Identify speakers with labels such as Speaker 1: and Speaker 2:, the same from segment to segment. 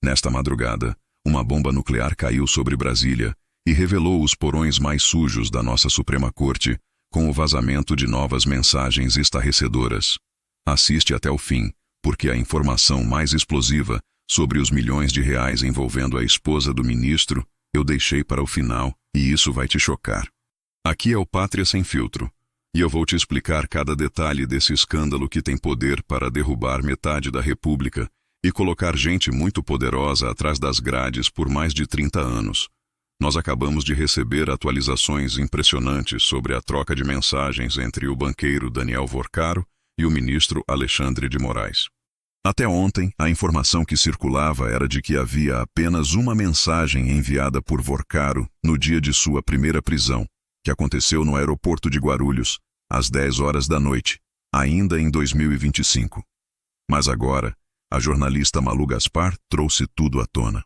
Speaker 1: Nesta madrugada, uma bomba nuclear caiu sobre Brasília e revelou os porões mais sujos da nossa Suprema Corte, com o vazamento de novas mensagens estarrecedoras. Assiste até o fim, porque a informação mais explosiva sobre os milhões de reais envolvendo a esposa do ministro eu deixei para o final, e isso vai te chocar. Aqui é o Pátria Sem Filtro, e eu vou te explicar cada detalhe desse escândalo que tem poder para derrubar metade da República e colocar gente muito poderosa atrás das grades por mais de 30 anos. Nós acabamos de receber atualizações impressionantes sobre a troca de mensagens entre o banqueiro Daniel Vorcaro e o ministro Alexandre de Moraes. Até ontem, a informação que circulava era de que havia apenas uma mensagem enviada por Vorcaro no dia de sua primeira prisão, que aconteceu no aeroporto de Guarulhos, às 10 horas da noite, ainda em 2025. Mas agora, a jornalista Malu Gaspar trouxe tudo à tona.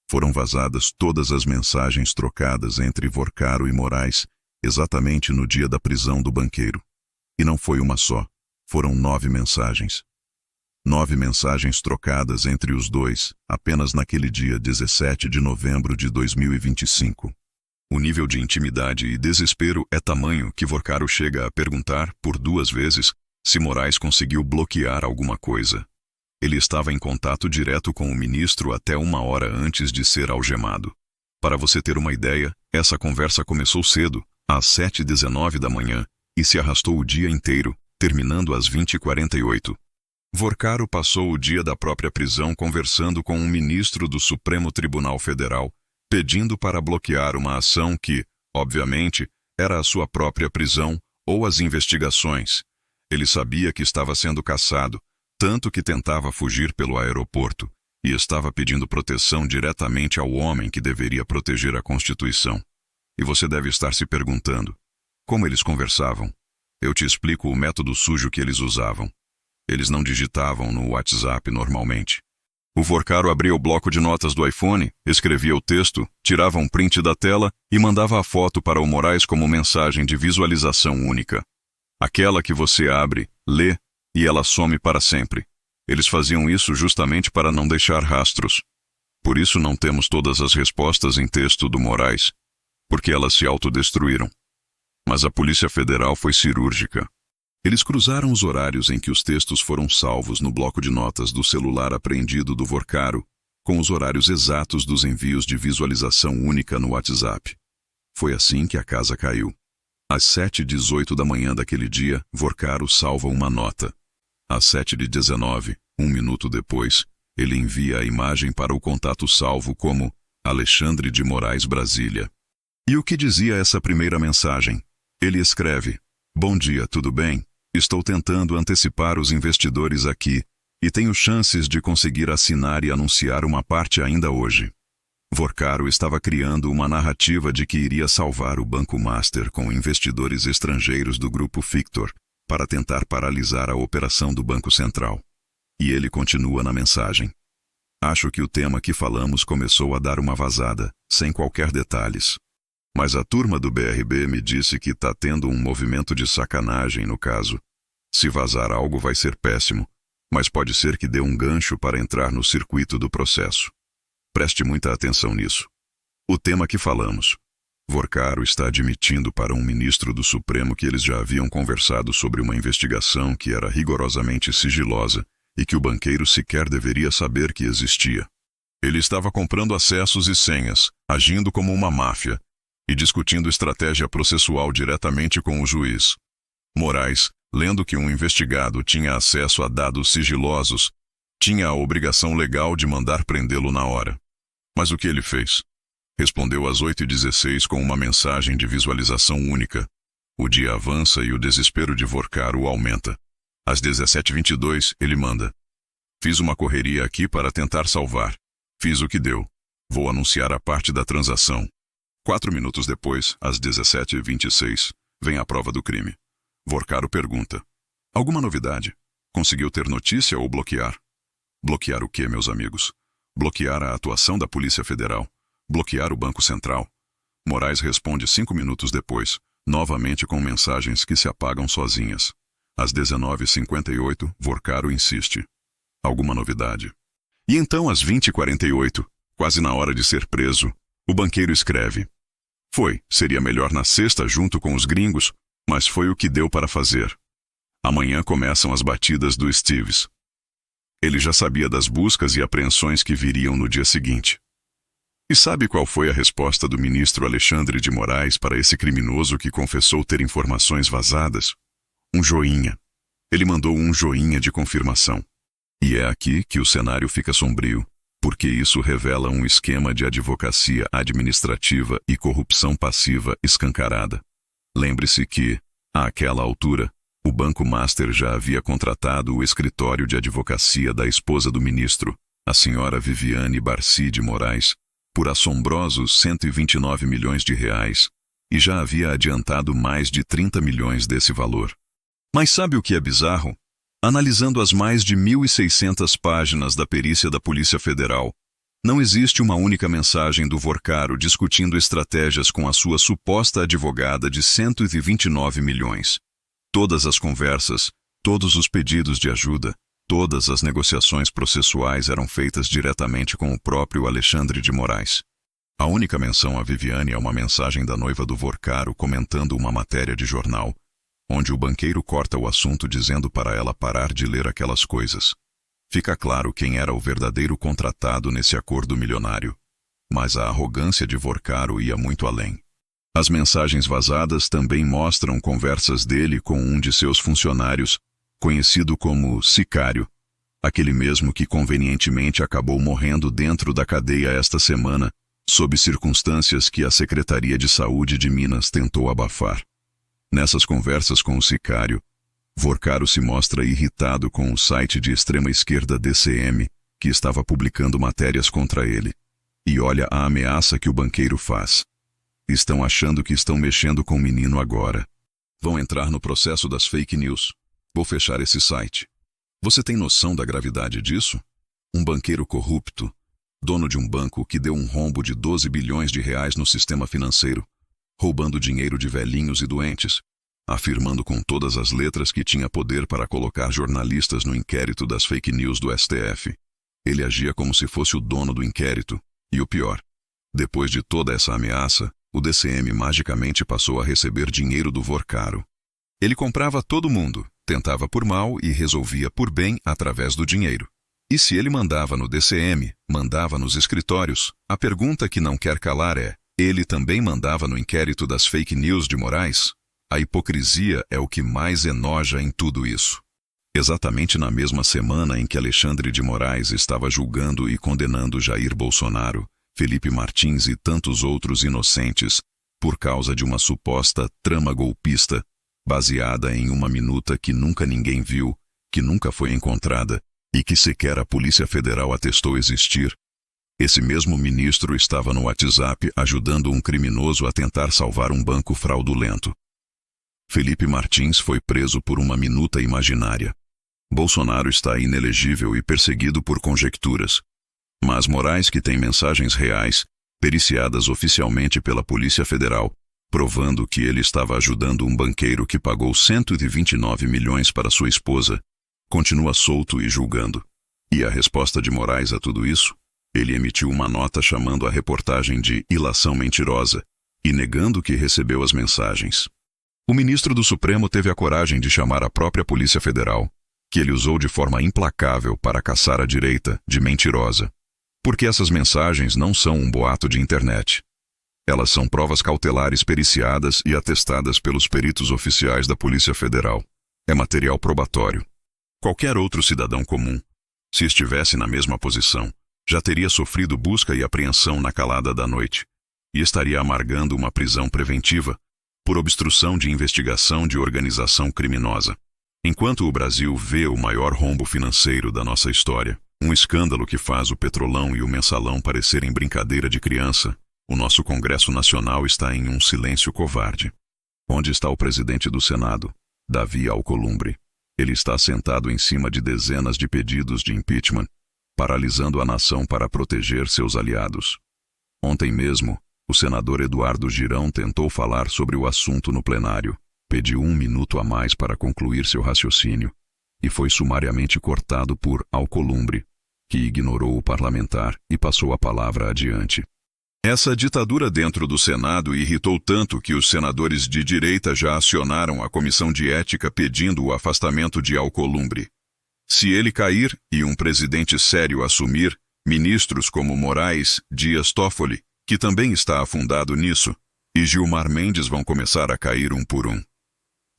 Speaker 1: Foram vazadas todas as mensagens trocadas entre Vorcaro e Moraes, exatamente no dia da prisão do banqueiro. E não foi uma só, foram 9 mensagens. 9 mensagens trocadas entre os dois, apenas naquele dia 17 de novembro de 2025. O nível de intimidade e desespero é tamanho que Vorcaro chega a perguntar, por 2 vezes, se Moraes conseguiu bloquear alguma coisa. Ele estava em contato direto com o ministro até 1 hora antes de ser algemado. Para você ter uma ideia, essa conversa começou cedo, às 7h19 da manhã, e se arrastou o dia inteiro, terminando às 20h48. Vorcaro passou o dia da própria prisão conversando com um ministro do Supremo Tribunal Federal, pedindo para bloquear uma ação que, obviamente, era a sua própria prisão ou as investigações. Ele sabia que estava sendo caçado, tanto que tentava fugir pelo aeroporto, e estava pedindo proteção diretamente ao homem que deveria proteger a Constituição. E você deve estar se perguntando, como eles conversavam? Eu te explico o método sujo que eles usavam. Eles não digitavam no WhatsApp normalmente. O Vorcaro abria o bloco de notas do iPhone, escrevia o texto, tirava um print da tela e mandava a foto para o Moraes como mensagem de visualização única. Aquela que você abre, lê e ela some para sempre. Eles faziam isso justamente para não deixar rastros. Por isso não temos todas as respostas em texto do Moraes, porque elas se autodestruíram. Mas a Polícia Federal foi cirúrgica. Eles cruzaram os horários em que os textos foram salvos no bloco de notas do celular apreendido do Vorcaro, com os horários exatos dos envios de visualização única no WhatsApp. Foi assim que a casa caiu. Às 7h18 da manhã daquele dia, Vorcaro salva uma nota. Às 7h19, 1 minuto depois, ele envia a imagem para o contato salvo como Alexandre de Moraes, Brasília. E o que dizia essa primeira mensagem? Ele escreve: "Bom dia, tudo bem? Estou tentando antecipar os investidores aqui e tenho chances de conseguir assinar e anunciar uma parte ainda hoje." Vorcaro estava criando uma narrativa de que iria salvar o Banco Master com investidores estrangeiros do Grupo Fictor para tentar paralisar a operação do Banco Central. E ele continua na mensagem: "Acho que o tema que falamos começou a dar uma vazada, sem qualquer detalhes. Mas a turma do BRB me disse que tá tendo um movimento de sacanagem no caso. Se vazar algo vai ser péssimo, mas pode ser que dê um gancho para entrar no circuito do processo. Preste muita atenção nisso. O tema que falamos. Vorcaro está admitindo para um ministro do Supremo que eles já haviam conversado sobre uma investigação que era rigorosamente sigilosa e que o banqueiro sequer deveria saber que existia. Ele estava comprando acessos e senhas, agindo como uma máfia, e discutindo estratégia processual diretamente com o juiz. Moraes, lendo que um investigado tinha acesso a dados sigilosos, tinha a obrigação legal de mandar prendê-lo na hora. Mas o que ele fez? Respondeu às 8h16 com uma mensagem de visualização única. O dia avança e o desespero de Vorcaro aumenta. Às 17h22, ele manda: "Fiz uma correria aqui para tentar salvar. Fiz o que deu. Vou anunciar a parte da transação." 4 minutos depois, às 17h26, vem a prova do crime. Vorcaro pergunta: "Alguma novidade? Conseguiu ter notícia ou bloquear?" Bloquear o quê, meus amigos? Bloquear a atuação da Polícia Federal. Bloquear o Banco Central. Moraes responde 5 minutos depois, novamente com mensagens que se apagam sozinhas. Às 19h58, Vorcaro insiste: "Alguma novidade?" E então, às 20h48, quase na hora de ser preso, o banqueiro escreve: seria melhor na sexta junto com os gringos, mas foi o que deu para fazer. Amanhã começam as batidas do Steves. Ele já sabia das buscas e apreensões que viriam no dia seguinte. E sabe qual foi a resposta do ministro Alexandre de Moraes para esse criminoso que confessou ter informações vazadas? Um joinha. Ele mandou um joinha de confirmação. E é aqui que o cenário fica sombrio, porque isso revela um esquema de advocacia administrativa e corrupção passiva escancarada. Lembre-se que, àquela altura, o Banco Master já havia contratado o escritório de advocacia da esposa do ministro, a senhora Viviane Barcy de Moraes, por assombrosos 129 milhões de reais, e já havia adiantado mais de 30 milhões desse valor. Mas sabe o que é bizarro? Analisando as mais de 1.600 páginas da perícia da Polícia Federal, não existe uma única mensagem do Vorcaro discutindo estratégias com a sua suposta advogada de 129 milhões. Todas as conversas, todos os pedidos de ajuda, todas as negociações processuais eram feitas diretamente com o próprio Alexandre de Moraes. A única menção a Viviane é uma mensagem da noiva do Vorcaro comentando uma matéria de jornal, onde o banqueiro corta o assunto dizendo para ela parar de ler aquelas coisas. Fica claro quem era o verdadeiro contratado nesse acordo milionário. Mas a arrogância de Vorcaro ia muito além. As mensagens vazadas também mostram conversas dele com um de seus funcionários, conhecido como Sicário, aquele mesmo que convenientemente acabou morrendo dentro da cadeia esta semana, sob circunstâncias que a Secretaria de Saúde de Minas tentou abafar. Nessas conversas com o Sicário, Vorcaro se mostra irritado com o site de extrema-esquerda DCM, que estava publicando matérias contra ele. E olha a ameaça que o banqueiro faz. Estão achando que estão mexendo com o menino agora. Vão entrar no processo das fake news. Vou fechar esse site. Você tem noção da gravidade disso? Um banqueiro corrupto, dono de um banco que deu um rombo de 12 bilhões de reais no sistema financeiro, roubando dinheiro de velhinhos e doentes, afirmando com todas as letras que tinha poder para colocar jornalistas no inquérito das fake news do STF. Ele agia como se fosse o dono do inquérito, e o pior, depois de toda essa ameaça, o DCM magicamente passou a receber dinheiro do Vorcaro. Ele comprava todo mundo, tentava por mal e resolvia por bem através do dinheiro. E se ele mandava no DCM, mandava nos escritórios, a pergunta que não quer calar é: ele também mandava no inquérito das fake news de Moraes? A hipocrisia é o que mais enoja em tudo isso. Exatamente na mesma semana em que Alexandre de Moraes estava julgando e condenando Jair Bolsonaro, Felipe Martins e tantos outros inocentes, por causa de uma suposta trama golpista, baseada em uma minuta que nunca ninguém viu, que nunca foi encontrada e que sequer a Polícia Federal atestou existir, esse mesmo ministro estava no WhatsApp ajudando um criminoso a tentar salvar um banco fraudulento. Felipe Martins foi preso por uma minuta imaginária. Bolsonaro está inelegível e perseguido por conjecturas. Mas Moraes, que tem mensagens reais, periciadas oficialmente pela Polícia Federal, provando que ele estava ajudando um banqueiro que pagou 129 milhões para sua esposa, continua solto e julgando. E a resposta de Moraes a tudo isso? Ele emitiu uma nota chamando a reportagem de ilação mentirosa e negando que recebeu as mensagens. O ministro do Supremo teve a coragem de chamar a própria Polícia Federal, que ele usou de forma implacável para caçar a direita, de mentirosa. Porque essas mensagens não são um boato de internet. Elas são provas cautelares periciadas e atestadas pelos peritos oficiais da Polícia Federal. É material probatório. Qualquer outro cidadão comum, se estivesse na mesma posição, já teria sofrido busca e apreensão na calada da noite e estaria amargando uma prisão preventiva por obstrução de investigação de organização criminosa. Enquanto o Brasil vê o maior rombo financeiro da nossa história, um escândalo que faz o Petrolão e o Mensalão parecerem brincadeira de criança, o nosso Congresso Nacional está em um silêncio covarde. Onde está o presidente do Senado, Davi Alcolumbre? Ele está sentado em cima de dezenas de pedidos de impeachment, paralisando a nação para proteger seus aliados. Ontem mesmo, o senador Eduardo Girão tentou falar sobre o assunto no plenário, pediu 1 minuto a mais para concluir seu raciocínio, e foi sumariamente cortado por Alcolumbre, que ignorou o parlamentar e passou a palavra adiante. Essa ditadura dentro do Senado irritou tanto que os senadores de direita já acionaram a comissão de ética pedindo o afastamento de Alcolumbre. Se ele cair e um presidente sério assumir, ministros como Moraes, Dias Toffoli, que também está afundado nisso, e Gilmar Mendes vão começar a cair um por um.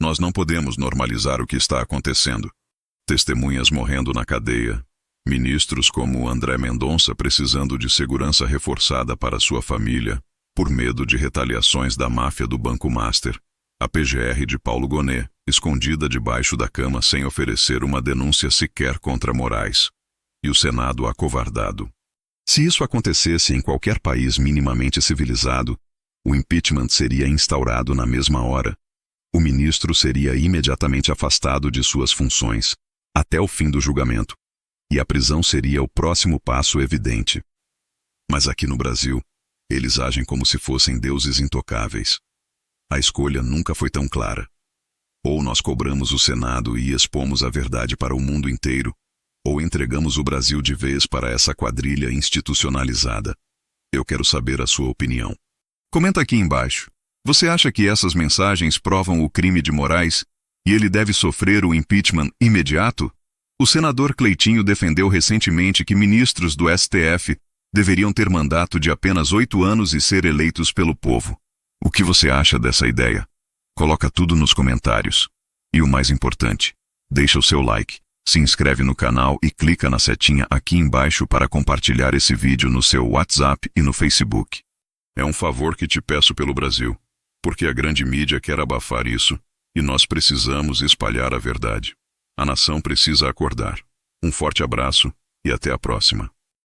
Speaker 1: Nós não podemos normalizar o que está acontecendo. Testemunhas morrendo na cadeia, ministros como André Mendonça precisando de segurança reforçada para sua família, por medo de retaliações da máfia do Banco Master, a PGR de Paulo Gonet, escondida debaixo da cama sem oferecer uma denúncia sequer contra Moraes, e o Senado acovardado. Se isso acontecesse em qualquer país minimamente civilizado, o impeachment seria instaurado na mesma hora. O ministro seria imediatamente afastado de suas funções, até o fim do julgamento, e a prisão seria o próximo passo evidente. Mas aqui no Brasil, eles agem como se fossem deuses intocáveis. A escolha nunca foi tão clara. Ou nós cobramos o Senado e expomos a verdade para o mundo inteiro, ou entregamos o Brasil de vez para essa quadrilha institucionalizada. Eu quero saber a sua opinião. Comenta aqui embaixo. Você acha que essas mensagens provam o crime de Moraes e ele deve sofrer o impeachment imediato? O senador Cleitinho defendeu recentemente que ministros do STF deveriam ter mandato de apenas 8 anos e ser eleitos pelo povo. O que você acha dessa ideia? Coloca tudo nos comentários. E o mais importante, deixa o seu like, se inscreve no canal e clica na setinha aqui embaixo para compartilhar esse vídeo no seu WhatsApp e no Facebook. É um favor que te peço pelo Brasil, porque a grande mídia quer abafar isso e nós precisamos espalhar a verdade. A nação precisa acordar. Um forte abraço e até a próxima.